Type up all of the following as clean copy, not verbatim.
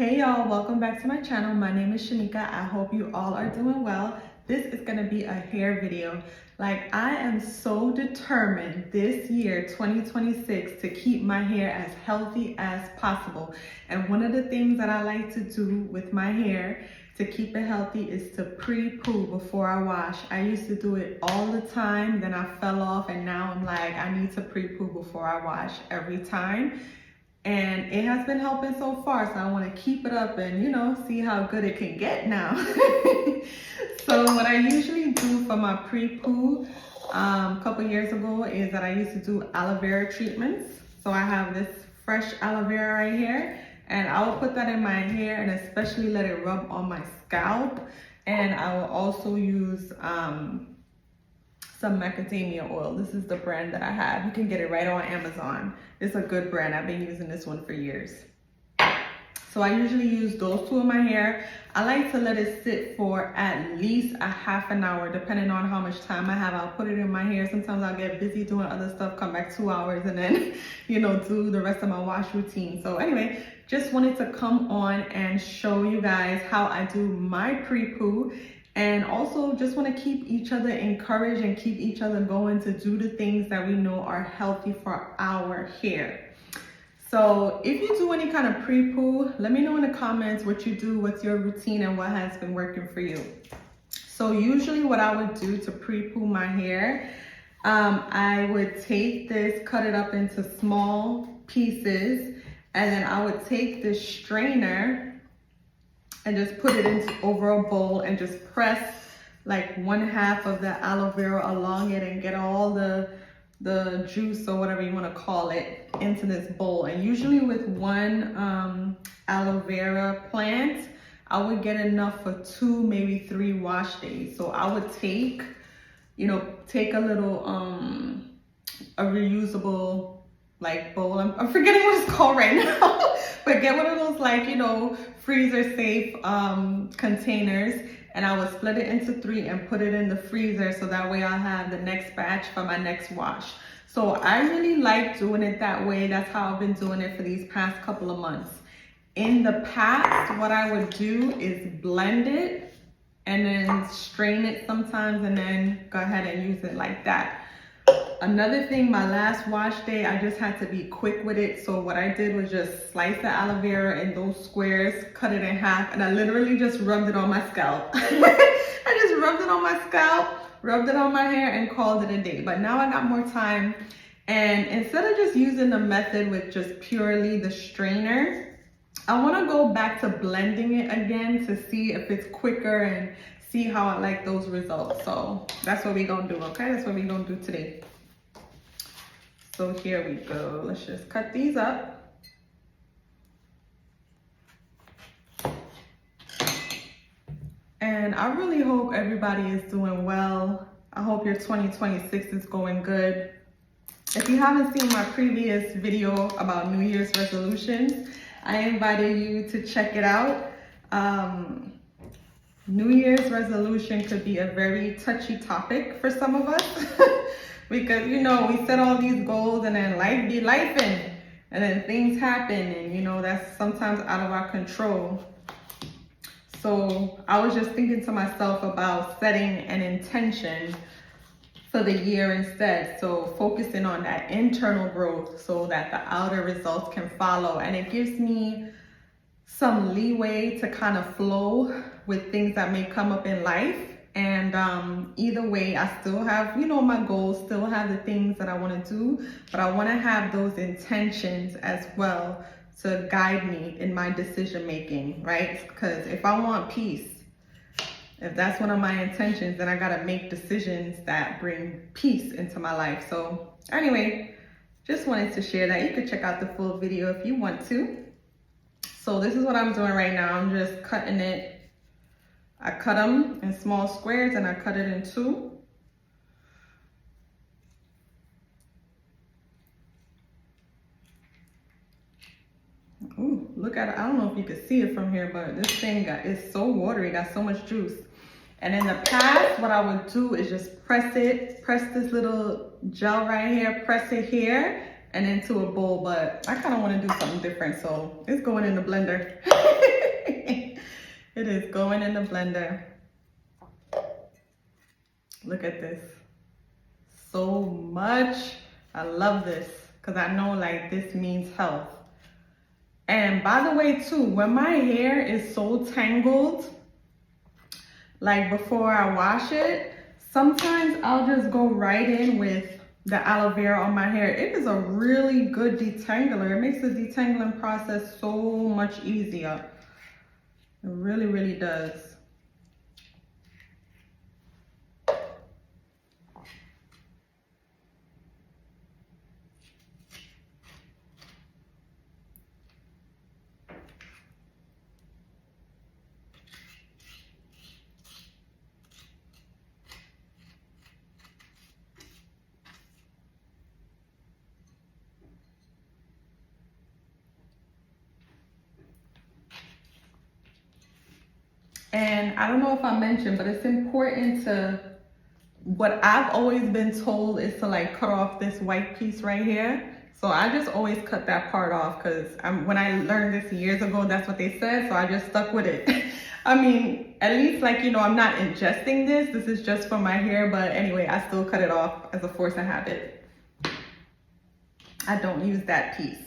Hey y'all, welcome back to my channel. My name is Shanika. I hope you all are doing well. This is gonna be a hair video. Like, I am so determined this year, 2026, to keep my hair as healthy as possible. And one of the things that I like to do with my hair to keep it healthy is to pre-poo before I wash. I used to do it all the time, then I fell off, and now I'm like, I need to pre-poo before I wash every time. And it has been helping so far, so I want to keep it up and, see how good it can get now. So what I usually do for my pre-poo a couple years ago is that I used to do aloe vera treatments. So I have this fresh aloe vera right here, and I will put that in my hair and especially let it rub on my scalp. And I will also use some macadamia oil. This is the brand that I have. You can get it right on Amazon. It's a good brand. I've been using this one for years. So I usually use those two in my hair. I like to let it sit for at least a half an hour, depending on how much time I have. I'll put it in my hair. Sometimes I'll get busy doing other stuff, come back 2 hours, and then, do the rest of my wash routine. So anyway, just wanted to come on and show you guys how I do my pre-poo. And also just want to keep each other encouraged and keep each other going to do the things that we know are healthy for our hair. So if you do any kind of pre-poo, let me know in the comments what you do, what's your routine, and what has been working for you. So usually what I would do to pre-poo my hair, I would take this, cut it up into small pieces, and then I would take this strainer and just put it over a bowl and just press like 1/2 of the aloe vera along it and get all the juice or whatever you want to call it into this bowl. And usually with one aloe vera plant, I would get enough for 2, maybe 3 wash days. So I would take a little a reusable like bowl. I'm forgetting what it's called right now. But get one of those freezer safe containers, and I would split it into 3 and put it in the freezer, so that way I'll have the next batch for my next wash. So I really like doing it that way. That's how I've been doing it for these past couple of months. In the past, what I would do is blend it and then strain it sometimes and then go ahead and use it like that. Another thing, my last wash day, I just had to be quick with it. So what I did was just slice the aloe vera in those squares, cut it in half, and I literally just rubbed it on my scalp. I just rubbed it on my scalp, rubbed it on my hair, and called it a day. But now I got more time. And instead of just using the method with just purely the strainer, I want to go back to blending it again to see if it's quicker and see how I like those results. So that's what we're going to do, okay? That's what we're going to do today. So here we go. Let's just cut these up. And I really hope everybody is doing well. I hope your 2026 is going good. If you haven't seen my previous video about New Year's resolutions, I invited you to check it out. New Year's resolution could be a very touchy topic for some of us. Because, we set all these goals and then life be lifing, and then things happen, and, that's sometimes out of our control. So I was just thinking to myself about setting an intention for the year instead. So focusing on that internal growth so that the outer results can follow. And it gives me some leeway to kind of flow with things that may come up in life. And either way, I still have, my goals, still have the things that I want to do, but I want to have those intentions as well to guide me in my decision making, right? Because if I want peace, if that's one of my intentions, then I got to make decisions that bring peace into my life. So anyway, just wanted to share that. You could check out the full video if you want to. So this is what I'm doing right now. I'm just cutting it. I cut them in small squares and I cut it in 2. Ooh, look at it. I don't know if you can see it from here, but this thing is so watery, got so much juice. And in the past, what I would do is just press this little gel right here, press it here, and into a bowl, but I kind of want to do something different, so it's going in the blender. It is going in the blender. Look at this. So much. I love this because I know like this means health. And by the way too, when my hair is so tangled, like before I wash it, sometimes I'll just go right in with the aloe vera on my hair. It is a really good detangler. It makes the detangling process so much easier. It really, really does. And I don't know if I mentioned, but it's important to, what I've always been told is to like cut off this white piece right here. So I just always cut that part off because when I learned this years ago, that's what they said. So I just stuck with it. I mean, at least like, you know, I'm not ingesting this. This is just for my hair. But anyway, I still cut it off as a force of habit. I don't use that piece.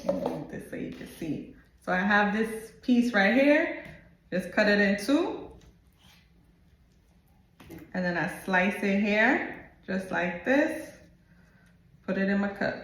Move this so you can see. So I have this piece right here, just cut it in two. And then I slice it here, just like this. Put it in my cup.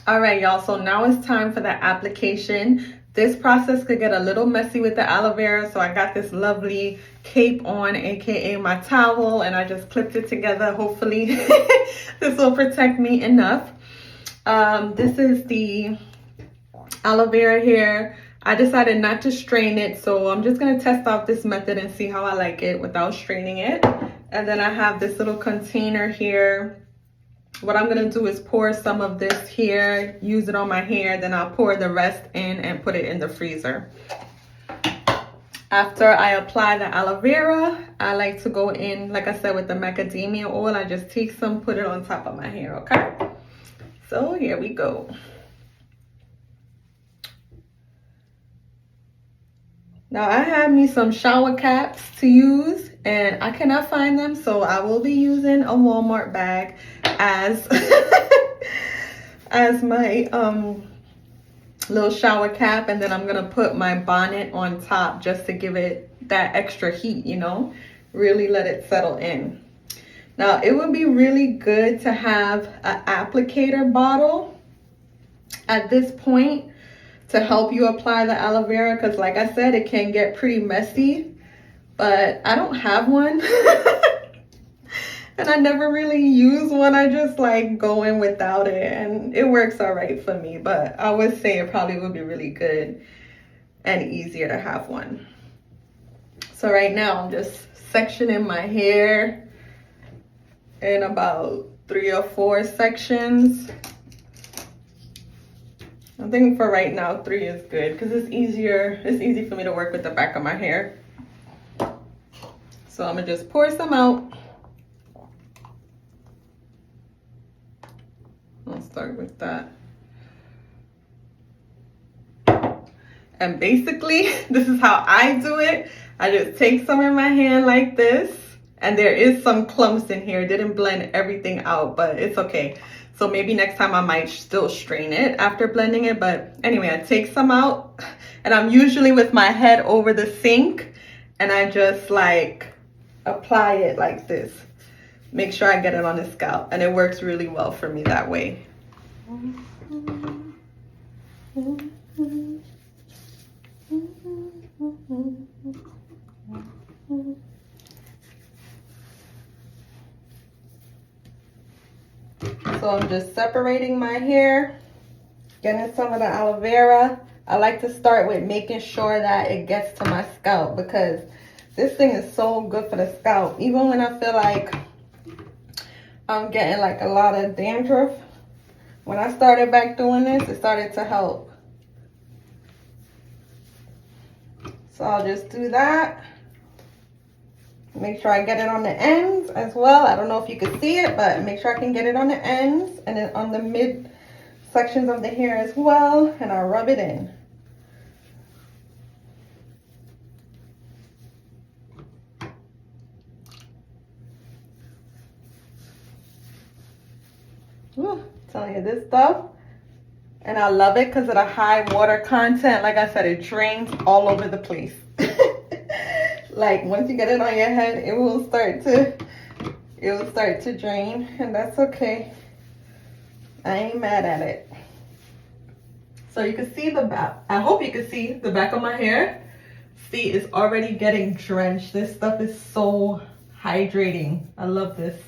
All right, y'all, so now it's time for the application. This process could get a little messy with the aloe vera, so I got this lovely cape on, aka my towel, and I just clipped it together. Hopefully this will protect me enough. This is the aloe vera here. I decided not to strain it, so I'm just gonna test out this method and see how I like it without straining it. And then I have this little container here. What I'm gonna do is pour some of this here, use it on my hair, then I'll pour the rest in and put it in the freezer. After I apply the aloe vera, I like to go in, like I said, with the macadamia oil. I just take some, put it on top of my hair, okay? So here we go. Now I have me some shower caps to use and I cannot find them, so I will be using a Walmart bag as as my little shower cap, and then I'm gonna put my bonnet on top just to give it that extra heat, you know, really let it settle in. Now it would be really good to have an applicator bottle at this point to help you apply the aloe vera, because like I said, it can get pretty messy, but I don't have one. And I never really use one. I just like go in without it and it works all right for me, but I would say it probably would be really good and easier to have one. So right now I'm just sectioning my hair in about 3 or 4 sections. I think for right now 3 is good because it's easy for me to work with the back of my hair. So I'm gonna just pour some out. I'll start with that. And basically, this is how I do it. I just take some in my hand like this, and there is some clumps in here. It didn't blend everything out, but it's okay. So maybe next time I might still strain it after blending it. But anyway, I take some out, and I'm usually with my head over the sink, and I just like apply it like this. Make sure I get it on the scalp, and it works really well for me that way. So I'm just separating my hair, getting some of the aloe vera. I like to start with making sure that it gets to my scalp because this thing is so good for the scalp. Even when I feel like I'm getting like a lot of dandruff, when I started back doing this, it started to help. So I'll just do that. Make sure I get it on the ends as well. I don't know if you can see it, but make sure I can get it on the ends and then on the mid sections of the hair as well. And I'll rub it in. Ooh, telling you this stuff. And I love it because of the high water content. Like I said, it drains all over the place. Like once you get it on your head, it will start to drain, and that's okay. I ain't mad at it. So you can see the back. I hope you can see the back of my hair. See, it's already getting drenched. This stuff is so hydrating. I love this.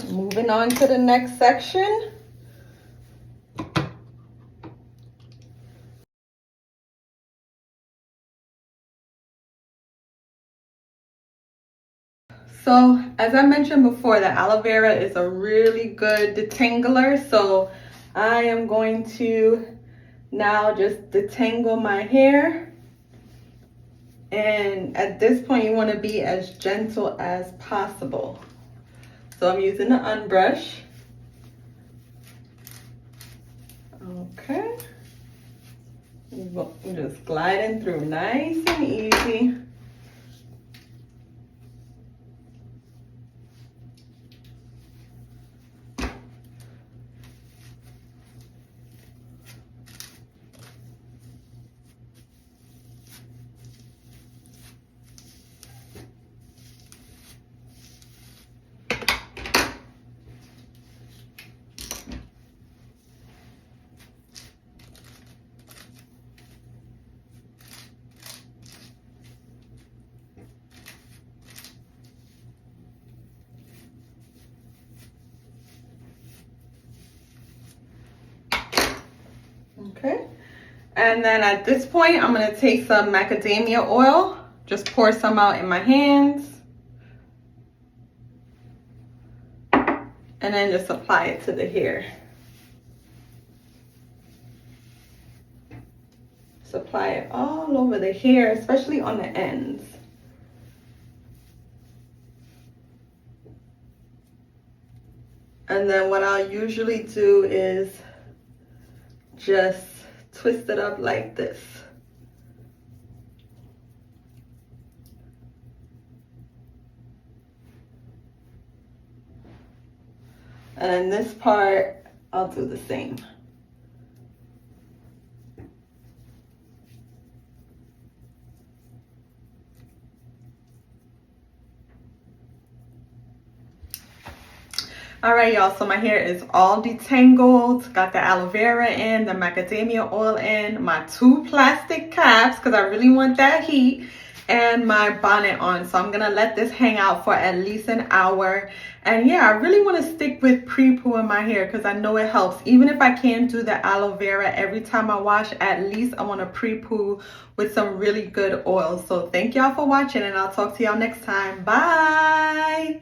Moving on to the next section. So as I mentioned before, the aloe vera is a really good detangler. So I am going to now just detangle my hair. And at this point, you want to be as gentle as possible. So I'm using the unbrush. Okay. I'm just gliding through nice and easy. Okay, and then at this point, I'm gonna take some macadamia oil, just pour some out in my hands, and then just apply it to the hair. Just apply it all over the hair, especially on the ends. And then what I'll usually do is just twist it up like this. And then this part, I'll do the same. All right, y'all, so my hair is all detangled. Got the aloe vera in, the macadamia oil in, my 2 plastic caps because I really want that heat, and my bonnet on. So I'm gonna let this hang out for at least an hour. And yeah, I really want to stick with pre-poo in my hair because I know it helps. Even if I can't do the aloe vera every time I wash, at least I want to pre-poo with some really good oil. So thank y'all for watching, and I'll talk to y'all next time. Bye.